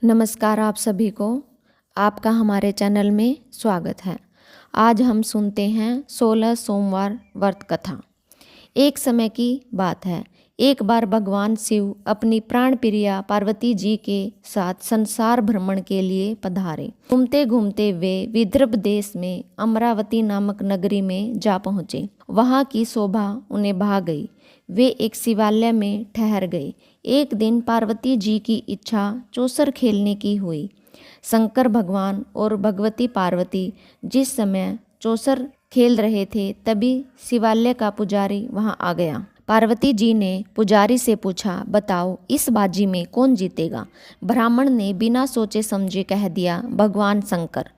नमस्कार आप सभी को। आपका हमारे चैनल में स्वागत है। आज हम सुनते हैं 16 सोमवार व्रत कथा। एक समय की बात है, एक बार भगवान शिव अपनी प्राण प्रिया पार्वती जी के साथ संसार भ्रमण के लिए पधारे। घूमते घूमते वे विदर्भ देश में अमरावती नामक नगरी में जा पहुँचे। वहाँ की शोभा उन्हें भा गई। वे एक शिवालय में ठहर गए। एक दिन पार्वती जी की इच्छा चौसर खेलने की हुई। शंकर भगवान और भगवती पार्वती जिस समय चौसर खेल रहे थे, तभी शिवालय का पुजारी वहां आ गया। पार्वती जी ने पुजारी से पूछा, बताओ इस बाजी में कौन जीतेगा? ब्राह्मण ने बिना सोचे समझे कह दिया, भगवान शंकर।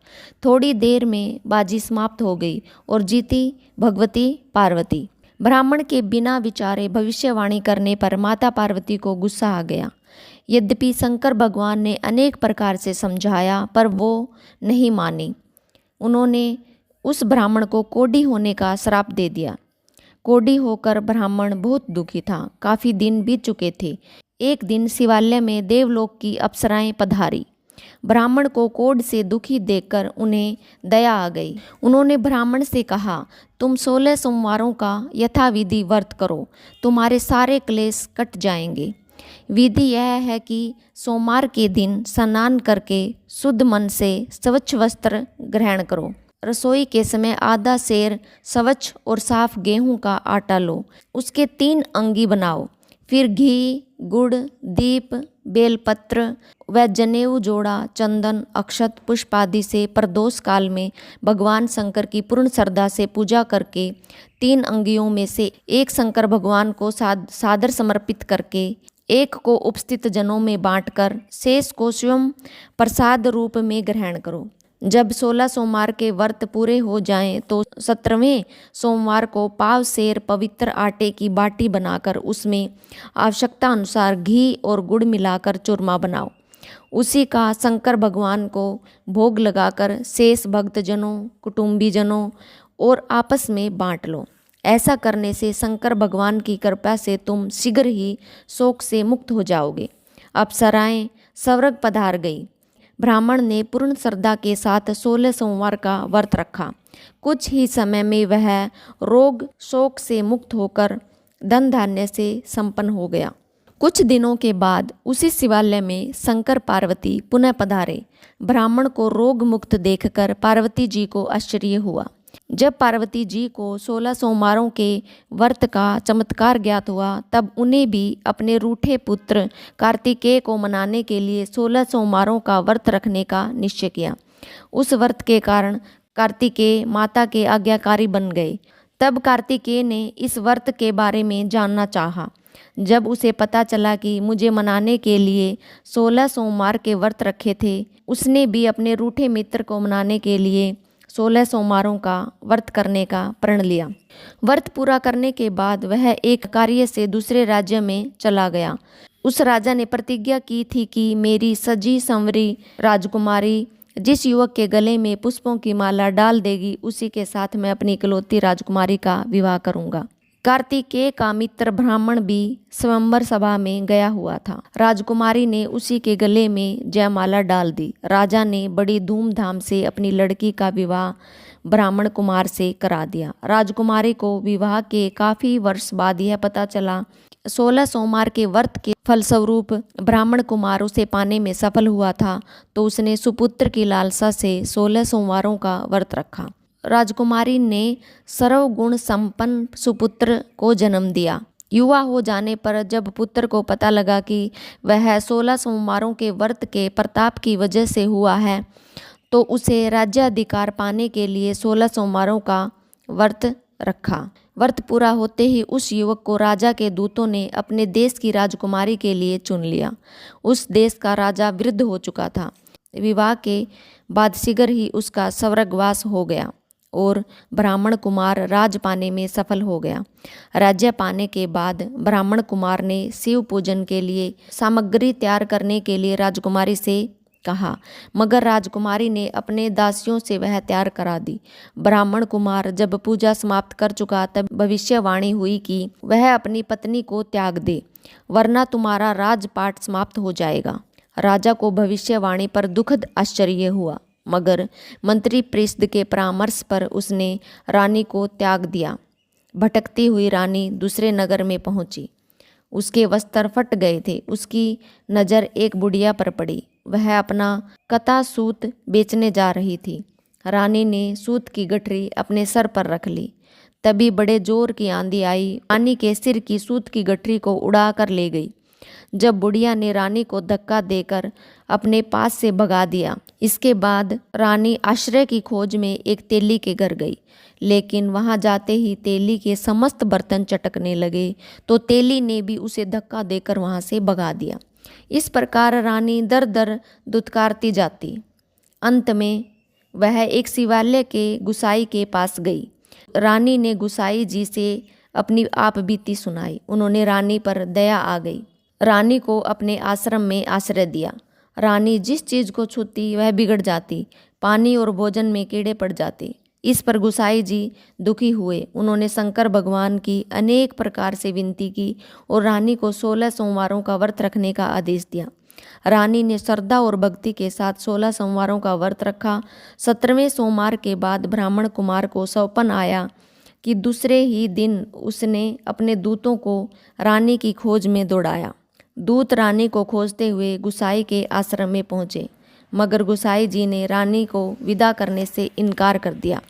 थोड़ी देर में बाजी समाप्त हो गई और जीती भगवती पार्वती। ब्राह्मण के बिना विचारे भविष्यवाणी करने पर माता पार्वती को गुस्सा आ गया। यद्यपि शंकर भगवान ने अनेक प्रकार से समझाया पर वो नहीं मानी। उन्होंने उस ब्राह्मण को कोढ़ी होने का श्राप दे दिया। कोढ़ी होकर ब्राह्मण बहुत दुखी था। काफी दिन बीत चुके थे। एक दिन शिवालय में देवलोक की अप्सराएं पधारी। ब्राह्मण को कोढ़ से दुखी देखकर उन्हें दया आ गई। उन्होंने ब्राह्मण से कहा, तुम 16 सोमवारों का यथाविधि व्रत करो, तुम्हारे सारे क्लेश कट जाएंगे। विधि यह है कि सोमवार के दिन स्नान करके शुद्ध मन से स्वच्छ वस्त्र ग्रहण करो। रसोई के समय आधा सेर स्वच्छ और साफ गेहूं का आटा लो। उसके 3 अंगी बनाओ। फिर घी, गुड़, दीप, बेलपत्र व जनेऊ जोड़ा, चंदन, अक्षत, पुष्प आदि से प्रदोष काल में भगवान शंकर की पूर्ण श्रद्धा से पूजा करके 3 अंगियों में से एक शंकर भगवान को सादर समर्पित करके एक को उपस्थित जनों में बांटकर शेष को स्वयं प्रसाद रूप में ग्रहण करो। जब 16 सोमवार के व्रत पूरे हो जाएं तो 17वें सोमवार को पाव सेर पवित्र आटे की बाटी बनाकर उसमें आवश्यकता अनुसार घी और गुड़ मिलाकर चूरमा बनाओ। उसी का शंकर भगवान को भोग लगाकर शेष भक्तजनों, कुटुंबीजनों और आपस में बांट लो। ऐसा करने से शंकर भगवान की कृपा से तुम शीघ्र ही शोक से मुक्त हो जाओगे। अप्सराएं स्वर्ग पधार गई। ब्राह्मण ने पूर्ण श्रद्धा के साथ 16 सोमवार का व्रत रखा। कुछ ही समय में वह रोग शोक से मुक्त होकर धन धान्य से संपन्न हो गया। कुछ दिनों के बाद उसी शिवालय में शंकर पार्वती पुनः पधारे। ब्राह्मण को रोग मुक्त देखकर पार्वती जी को आश्चर्य हुआ। जब पार्वती जी को 16 सोमवारों के व्रत का चमत्कार ज्ञात हुआ, तब उन्हें भी अपने रूठे पुत्र कार्तिकेय को मनाने के लिए 16 सोमवारों का व्रत रखने का निश्चय किया। उस व्रत के कारण कार्तिकेय माता के आज्ञाकारी बन गए। तब कार्तिकेय ने इस व्रत के बारे में जानना चाहा। जब उसे पता चला कि मुझे मनाने के लिए 16 सोमवार के व्रत रखे थे, उसने भी अपने रूठे मित्र को मनाने के लिए 16 सोमवारों का व्रत करने का प्रण लिया। व्रत पूरा करने के बाद वह एक कार्य से दूसरे राज्य में चला गया। उस राजा ने प्रतिज्ञा की थी कि मेरी सजी संवरी राजकुमारी जिस युवक के गले में पुष्पों की माला डाल देगी, उसी के साथ मैं अपनी इकलौती राजकुमारी का विवाह करूंगा। कार्तिकेय का मित्र ब्राह्मण भी स्वयंवर सभा में गया हुआ था। राजकुमारी ने उसी के गले में जयमाला डाल दी। राजा ने बड़ी धूमधाम से अपनी लड़की का विवाह ब्राह्मण कुमार से करा दिया। राजकुमारी को विवाह के काफी वर्ष बाद यह पता चला 16 सोमवार के व्रत के फलस्वरूप ब्राह्मण कुमार उसे पाने में सफल हुआ था, तो उसने सुपुत्र की लालसा से 16 सोमवारों का व्रत रखा। राजकुमारी ने सर्वगुण संपन्न सुपुत्र को जन्म दिया। युवा हो जाने पर जब पुत्र को पता लगा कि वह 16 सोमवारों के व्रत के प्रताप की वजह से हुआ है, तो उसे राज्याधिकार पाने के लिए 16 सोमवारों का व्रत रखा। व्रत पूरा होते ही उस युवक को राजा के दूतों ने अपने देश की राजकुमारी के लिए चुन लिया। उस देश का राजा वृद्ध हो चुका था। विवाह के बाद शीघ्र ही उसका स्वर्गवास हो गया और ब्राह्मण कुमार राज पाने में सफल हो गया। राज्य पाने के बाद ब्राह्मण कुमार ने शिव पूजन के लिए सामग्री तैयार करने के लिए राजकुमारी से कहा, मगर राजकुमारी ने अपने दासियों से वह तैयार करा दी। ब्राह्मण कुमार जब पूजा समाप्त कर चुका, तब भविष्यवाणी हुई कि वह अपनी पत्नी को त्याग दे, वरना तुम्हारा राजपाट समाप्त हो जाएगा। राजा को भविष्यवाणी पर दुखद आश्चर्य हुआ, मगर मंत्री परिषद के परामर्श पर उसने रानी को त्याग दिया। भटकती हुई रानी दूसरे नगर में पहुंची। उसके वस्त्र फट गए थे। उसकी नज़र एक बुढ़िया पर पड़ी। वह अपना कता सूत बेचने जा रही थी। रानी ने सूत की गठरी अपने सर पर रख ली। तभी बड़े जोर की आंधी आई, रानी के सिर की सूत की गठरी को उड़ा कर ले गई। जब बुढ़िया ने रानी को धक्का देकर अपने पास से भगा दिया। इसके बाद रानी आश्रय की खोज में एक तेली के घर गई, लेकिन वहां जाते ही तेली के समस्त बर्तन चटकने लगे, तो तेली ने भी उसे धक्का देकर वहां से भगा दिया। इस प्रकार रानी दर दर दुत्कारती जाती। अंत में वह एक शिवालय के गुसाई के पास गई। रानी ने गुसाई जी से अपनी आप बीती सुनाई। उन्होंने रानी पर दया आ गई। रानी को अपने आश्रम में आश्रय दिया। रानी जिस चीज़ को छूती वह बिगड़ जाती। पानी और भोजन में कीड़े पड़ जाते। इस पर गुसाई जी दुखी हुए। उन्होंने शंकर भगवान की अनेक प्रकार से विनती की और रानी को 16 सोमवारों का व्रत रखने का आदेश दिया। रानी ने श्रद्धा और भक्ति के साथ 16 सोमवारों का व्रत रखा। 17वें सोमवार के बाद ब्राह्मण कुमार को सौपन आया कि दूसरे ही दिन उसने अपने दूतों को रानी की खोज में दौड़ाया। दूत रानी को खोजते हुए गुसाई के आश्रम में पहुँचे, मगर गुसाई जी ने रानी को विदा करने से इनकार कर दिया।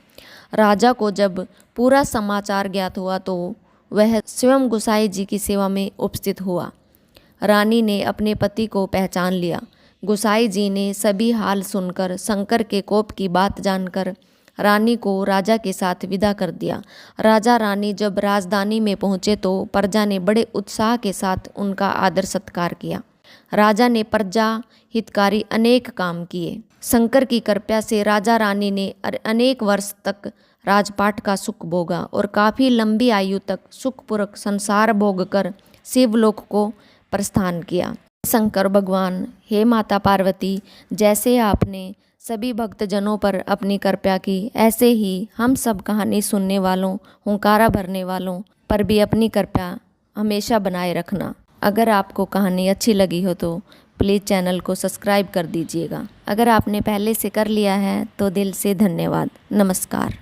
राजा को जब पूरा समाचार ज्ञात हुआ तो वह स्वयं गुसाई जी की सेवा में उपस्थित हुआ। रानी ने अपने पति को पहचान लिया। गुसाई जी ने सभी हाल सुनकर शंकर के कोप की बात जानकर रानी को राजा के साथ विदा कर दिया। राजा रानी जब राजधानी में पहुँचे तो प्रजा ने बड़े उत्साह के साथ उनका आदर सत्कार किया। राजा ने प्रजा हितकारी अनेक काम किए। शंकर की कृपा से राजा रानी ने अनेक वर्ष तक राजपाट का सुख भोगा और काफ़ी लंबी आयु तक सुखपूर्वक संसार भोग कर शिवलोक को प्रस्थान किया। शंकर भगवान, हे माता पार्वती, जैसे आपने सभी भक्तजनों पर अपनी कृपा की, ऐसे ही हम सब कहानी सुनने वालों, हुंकारा भरने वालों पर भी अपनी कृपा हमेशा बनाए रखना। अगर आपको कहानी अच्छी लगी हो तो प्लीज़ चैनल को सब्सक्राइब कर दीजिएगा। अगर आपने पहले से कर लिया है तो दिल से धन्यवाद। नमस्कार।